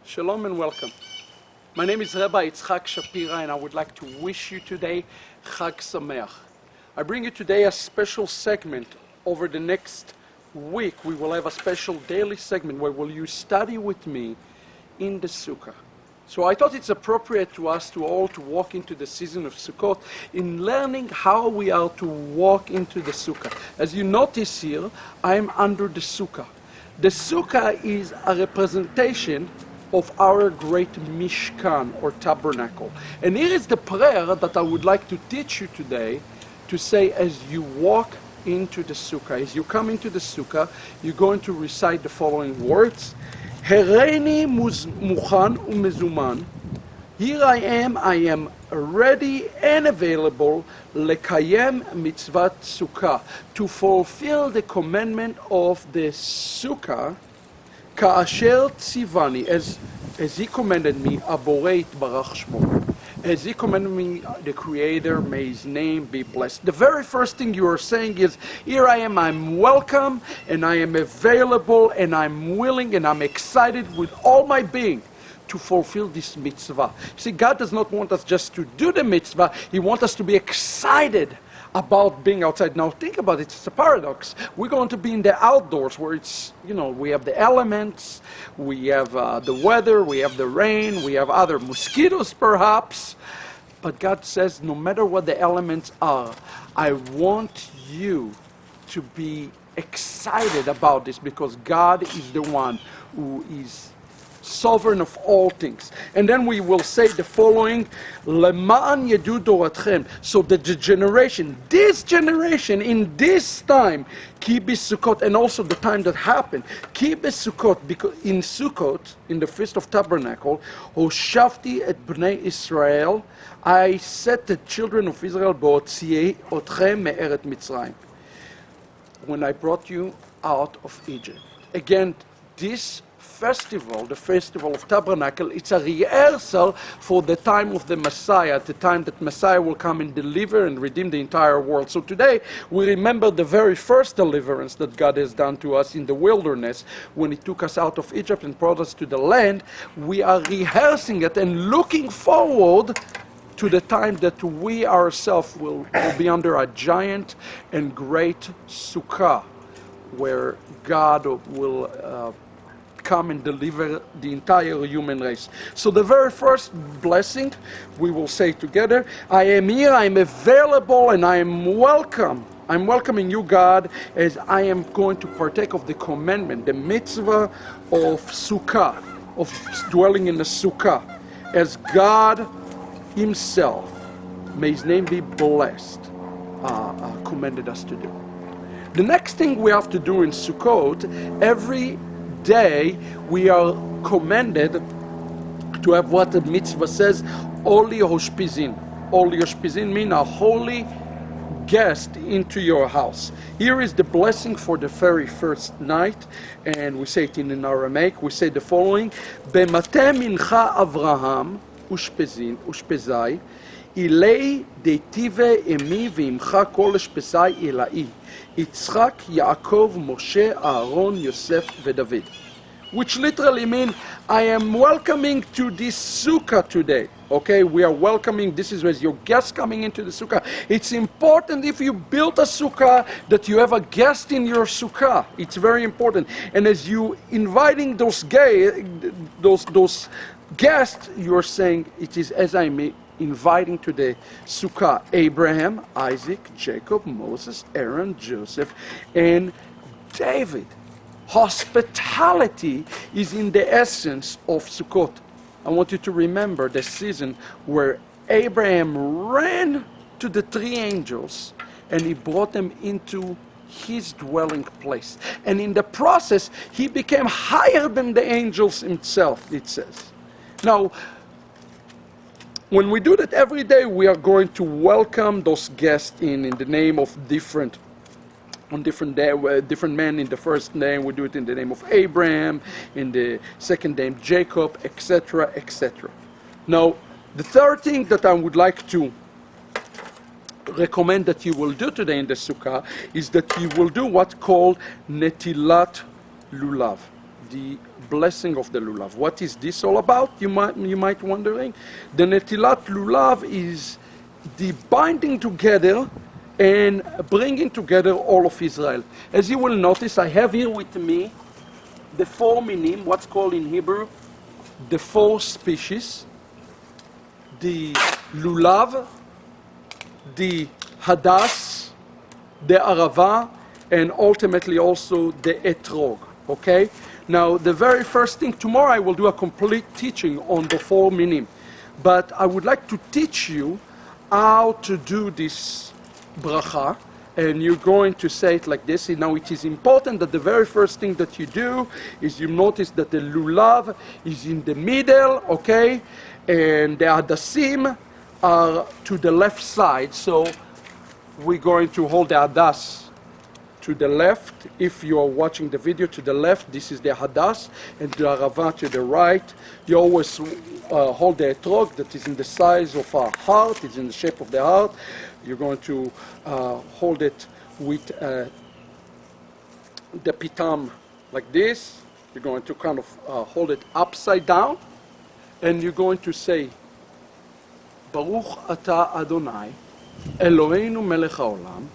Shalom and welcome. My name is Rabbi Shapira and I would like to wish you today Chag Sameach. I bring you today a special segment. Over the next week we will have a special daily segment where will you study with me in the Sukkah. So I thought it's appropriate to us to all to walk into the season of Sukkot in learning how we are to walk into the Sukkah. As you notice here, I am under the Sukkah. The Sukkah is a representation of our great Mishkan or tabernacle. And here is the prayer that I would like to teach you today to say as you walk into the Sukkah. As you come into the Sukkah, you're going to recite the following words. Hereini mukhan umezuman. Here I am ready and available lekayem mitzvat Sukkah, to fulfill the commandment of the Sukkah, Ka'asher tzivani, as he commanded me, Aboreit barach shmo. As he commanded me, the Creator, may his name be blessed. The very first thing you are saying is, here I am, I'm welcome, and I am available, and I'm willing, and I'm excited with all my being to fulfill this mitzvah. See, God does not want us just to do the mitzvah, He wants us to be excited about being outside. Now think about it, it's a paradox. We're going to be in the outdoors where it's, we have the elements, we have the weather, we have the rain, we have other mosquitoes perhaps. But God says, no matter what the elements are, I want you to be excited about this because God is the one who is sovereign of all things. And then we will say the following, Leman yedu doratchem, so that the generation, this generation in this time, ki b'Sukkot, and also the time that happened, ki b'Sukkot, because in Sukkot, in the Feast of Tabernacle, Hoshavti et bnei Israel, I set the children of Israel b'otziei otchem me'eret Mitzrayim, when I brought you out of Egypt. Again, this festival, the Festival of Tabernacle, it's a rehearsal for the time of the Messiah, the time that Messiah will come and deliver and redeem the entire world. So today, we remember the very first deliverance that God has done to us in the wilderness, when He took us out of Egypt and brought us to the land. We are rehearsing it and looking forward to the time that we ourselves will be under a giant and great Sukkah, where God will come and deliver the entire human race. So the very first blessing, we will say together, I am here, I am available, and I am welcome. I'm welcoming you, God, as I am going to partake of the commandment, the mitzvah of Sukkah, of dwelling in the Sukkah, as God Himself, may His name be blessed, commanded us to do. The next thing we have to do in Sukkot, every day we are commanded to have what the mitzvah says, Oli Hoshpizin. Oli Hoshpizin means a holy guest into your house. Here is the blessing for the very first night, and we say it in Aramaic. We say the following: B'mateh mincha Avraham ushpezai ilei deitive emi v'imcha kol ushpezai ilai Yitzchak, Yaakov, Moshe, Aaron, Yosef, David. Which literally means, I am welcoming to this Sukkah today. Okay, we are welcoming, this is as your guest coming into the Sukkah. It's important if you build a Sukkah that you have a guest in your Sukkah. It's very important. And as you inviting those guests, you're saying, it is as I may inviting to the Sukkah Abraham, Isaac, Jacob, Moses, Aaron, Joseph, and David. Hospitality is in the essence of Sukkot. I want you to remember the season where Abraham ran to the three angels and he brought them into his dwelling place. And in the process, he became higher than the angels himself, it says. Now, when we do that every day, we are going to welcome those guests in the name of different men. In the first name, we do it in the name of Abraham, in the second name Jacob, etc., etc. Now, the third thing that I would like to recommend that you will do today in the Sukkah is that you will do what's called Netilat Lulav. the blessing of the Lulav. What is this all about? You might wondering. The Netilat Lulav is the binding together and bringing together all of Israel. As you will notice, I have here with me the 4 minim, what's called in Hebrew, the 4 species, the Lulav, the Hadas, the Arava, and ultimately also the Etrog, okay? Now, the very first thing, tomorrow I will do a complete teaching on the 4 minim, but I would like to teach you how to do this bracha, and you're going to say it like this. Now, it is important that the very first thing that you do is you notice that the Lulav is in the middle, okay? And the Hadassim are to the left side, so we're going to hold the Hadas to the left. If you are watching the video to the left, this is the Hadas, and the Arava to the right. You always hold the Etrog that is in the size of a heart, it's in the shape of the heart. You're going to hold it with the pitam like this. You're going to kind of hold it upside down, and you're going to say, Baruch Ata Adonai, Eloheinu melech haolam,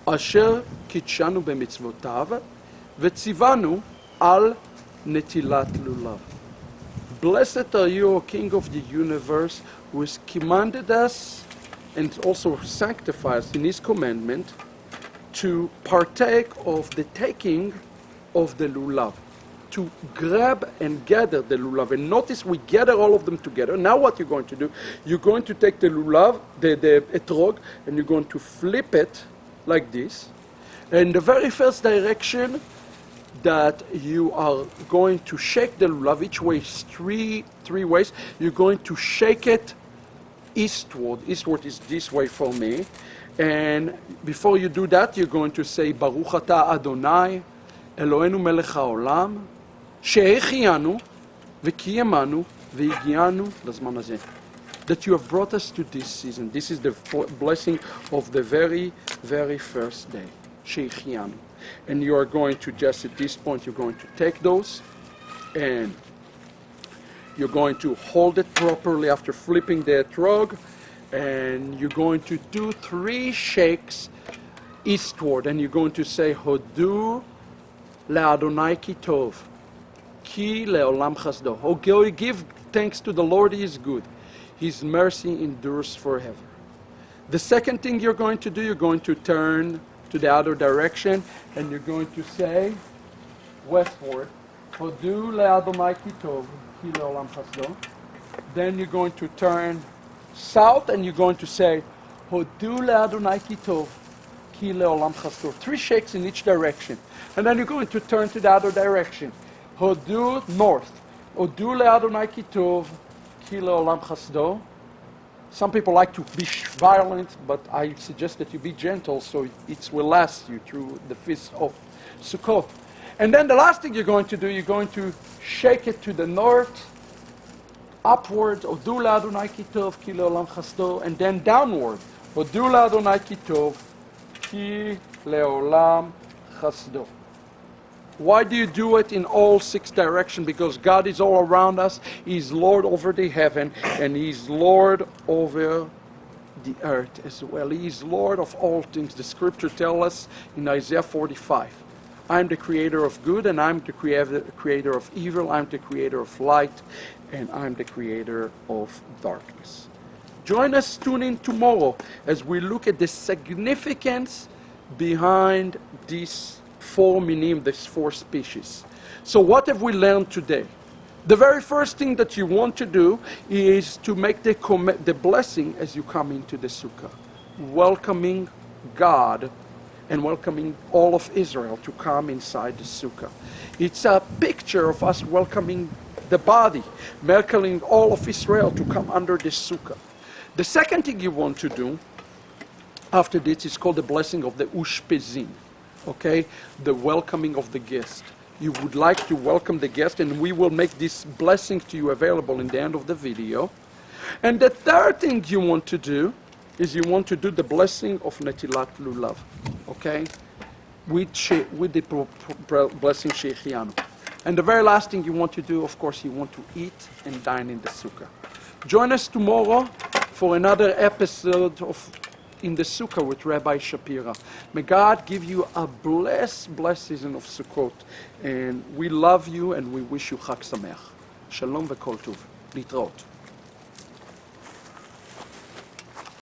asher kitshanu b'mitzvotav, v'tzivanu al netilat lulav. Blessed are you, O King of the universe, who has commanded us and also sanctified us in his commandment to partake of the taking of the lulav, to grab and gather the lulav. And notice we gather all of them together. Now what you're going to do, you're going to take the lulav, the etrog, and you're going to flip it like this. And the very first direction that you are going to shake the lulav, each way is three ways. You're going to shake it eastward. Eastward is this way for me. And before you do that, you're going to say, Baruch Ata Adonai, Eloheinu melech haolam, she'echianu, v'kiyemanu, v'higianu lezman hazeh. That you have brought us to this season. This is the blessing of the very, very first day. She'echianu. And you are going to just, at this point, you're going to take those and you're going to hold it properly after flipping the etrog, and you're going to do 3 shakes eastward, and you're going to say, Hodu le'Adonai ki tov, ki le'olam chasdo. Okay, give thanks to the Lord, he is good. His mercy endures forever. The second thing you're going to do, you're going to turn to the other direction, and you're going to say, westward, Hodu le'Adonai ki tov, ki le'olam chasdo. Then you're going to turn south, and you're going to say, Hodu le'Adonai ki tov, ki le'olam chasdo. 3 shakes in each direction. And then you're going to turn to the other direction. Hodu north. Hodu le'Adonai ki tov, ki le'olam chasdo. Some people like to be violent, but I suggest that you be gentle so it will last you through the feast of Sukkah. And then the last thing you're going to do, you're going to shake it to the north, upward, Hodu le'Adonai ki tov, ki le'olam chasdo, and then downward, Hodu le'Adonai ki tov, ki le'olam chasdo. Why do you do it in all 6 directions? Because God is all around us. He's Lord over the heaven, and He's Lord over the earth as well. He is Lord of all things. The scripture tells us in Isaiah 45, I'm the creator of good, and I'm the creator of evil. I'm the creator of light, and I'm the creator of darkness. Join us, tune in tomorrow as we look at the significance behind these 4 minim, these 4 species. So what have we learned today? The very first thing that you want to do is to make the blessing as you come into the Sukkah, welcoming God and welcoming all of Israel to come inside the Sukkah. It's a picture of us welcoming the body, welcoming all of Israel to come under the Sukkah. The second thing you want to do after this is called the blessing of the Ushpezin. Okay, the welcoming of the guest. You would like to welcome the guest, and we will make this blessing to you available in the end of the video. And the third thing you want to do is you want to do the blessing of Netilat Lulav. Okay, with the blessing Shechianu. And the very last thing you want to do, of course, you want to eat and dine in the Sukkah. Join us tomorrow for another episode of In the Sukkah with Rabbi Shapira. May God give you a blessed season of Sukkot. And we love you and we wish you Chag Sameach. Shalom v'kol tov. Litraot.